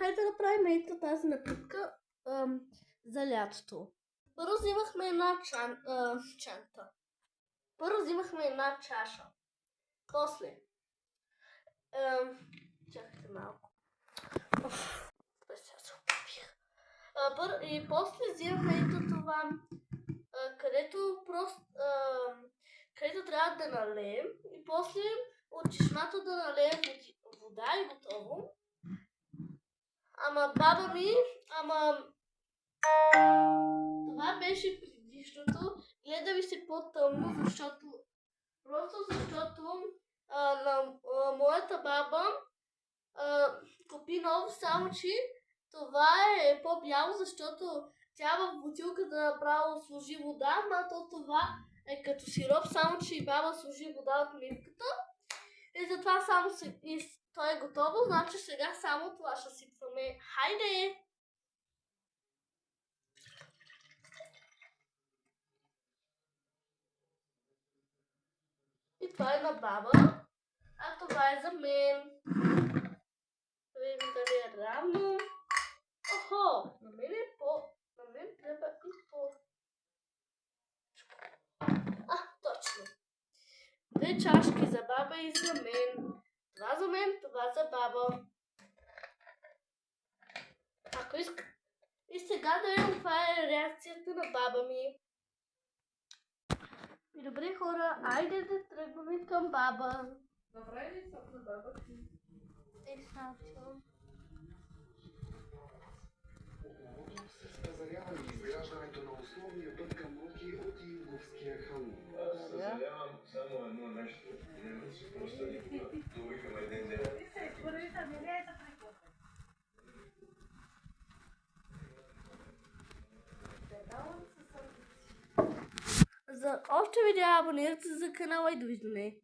Хайде да направим ето тази напитка за лятото. Първо взимахме една чанта. Първо взимахме една чаша. После. Чакайте малко. Сега се опитих. И после взимахме ето това, където просто където трябва да налеем и после от чешмата да налеем вода и готово. Ама баба ми, това беше предишното. Гледа ми се по-тъмно, защото на моята баба купи ново, само че това е по-бяло, защото тя в бутилката направо сложи вода, но това е като сироп, само че и баба сложи вода от мивката. И затова само то е готово, значи сега само това ще сипваме. Хайде! И това е на баба, а това е за мен. Да видим дали е равно. Охо! На мен трябва и по... Точно. 2 чашки за баба и за мен. Това за мен, това за баба. Ако иска. И сега да видим каква е реакцията на баба ми. И добре хора, айде да тръгваме към баба. Направи ли сок на баба си? Ексакто. Съзарява ли изграждането на основния път към Луки от Юговския хан? Аз съжалявам само едно нещо. Не ми си просто никога. Добихаме един ден. За още видеа абонирайте се за канала и довиждане.